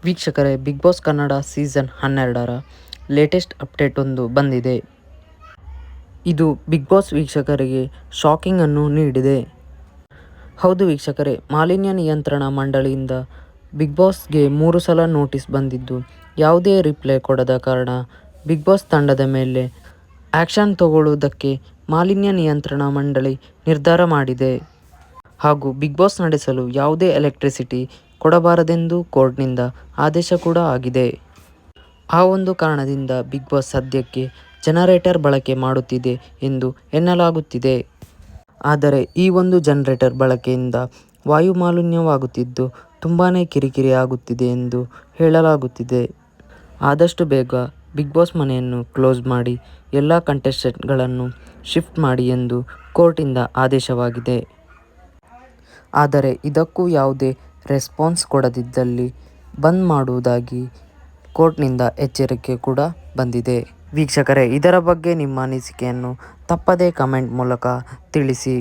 ವೀಕ್ಷಕರೇ, Big Boss Kannada season 12ರ latest update ಒಂದು ಬಂದಿದೆ. ಇದು ಬಿಗ್ ಬಾಸ್ ವೀಕ್ಷಕರಿಗೆ ಶಾಕಿಂಗ್ ಅನ್ನು ನೀಡಿದೆ. ಹೌದು ವೀಕ್ಷಕರೇ, ಮಾಲಿನ್ಯ ನಿಯಂತ್ರಣ ಮಂಡಳಿಯಿಂದ ಬಿಗ್ ಬಾಸ್ಗೆ 3 ಸಲ ನೋಟಿಸ್ ಬಂದಿದ್ದು ಯಾವುದೇ ರಿಪ್ಲೈ ಕೊಡದ ಕಾರಣ ಬಿಗ್ ಬಾಸ್ ತಂಡದ ಮೇಲೆ ಆಕ್ಷನ್ ತಗೊಳ್ಳುವುದಕ್ಕೆ ಮಾಲಿನ್ಯ ನಿಯಂತ್ರಣ ಮಂಡಳಿ ನಿರ್ಧಾರ ಮಾಡಿದೆ. ಹಾಗೂ ಬಿಗ್ ಬಾಸ್ ನಡೆಸಲು ಯಾವುದೇ ಎಲೆಕ್ಟ್ರಿಸಿಟಿ ಕೊಡಬಾರದೆಂದು ಕೋರ್ಟ್ನಿಂದ ಆದೇಶ ಕೂಡ ಆಗಿದೆ. ಆ ಒಂದು ಕಾರಣದಿಂದ ಬಿಗ್ ಬಾಸ್ ಸದ್ಯಕ್ಕೆ ಜನರೇಟರ್ ಬಳಕೆ ಮಾಡುತ್ತಿದೆ ಎಂದು ಎನ್ನಲಾಗುತ್ತಿದೆ. ಆದರೆ ಈ ಒಂದು ಜನರೇಟರ್ ಬಳಕೆಯಿಂದ ವಾಯು ಮಾಲಿನ್ಯವಾಗುತ್ತಿದ್ದು ತುಂಬಾನೇ ಕಿರಿಕಿರಿ ಆಗುತ್ತಿದೆ ಎಂದು ಹೇಳಲಾಗುತ್ತಿದೆ. ಆದಷ್ಟು ಬೇಗ ಬಿಗ್ ಬಾಸ್ ಮನೆಯನ್ನು ಕ್ಲೋಸ್ ಮಾಡಿ ಎಲ್ಲ ಕಂಟೆಸ್ಟೆಂಟ್ಗಳನ್ನು ಶಿಫ್ಟ್ ಮಾಡಿ ಎಂದು ಕೋರ್ಟಿಂದ ಆದೇಶವಾಗಿದೆ. ಆದರೆ ಇದಕ್ಕೂ ಯಾವುದೇ ರೆಸ್ಪಾನ್ಸ್ ಕೊಡದಿದ್ದಲ್ಲಿ ಬಂದ್ ಮಾಡುವುದಾಗಿ ಕೋರ್ಟ್ನಿಂದ ಎಚ್ಚರಿಕೆ ಕೂಡ ಬಂದಿದೆ. ವೀಕ್ಷಕರೇ, ಇದರ ಬಗ್ಗೆ ನಿಮ್ಮ ಅನಿಸಿಕೆಯನ್ನು ತಪ್ಪದೇ ಕಮೆಂಟ್ ಮೂಲಕ ತಿಳಿಸಿ.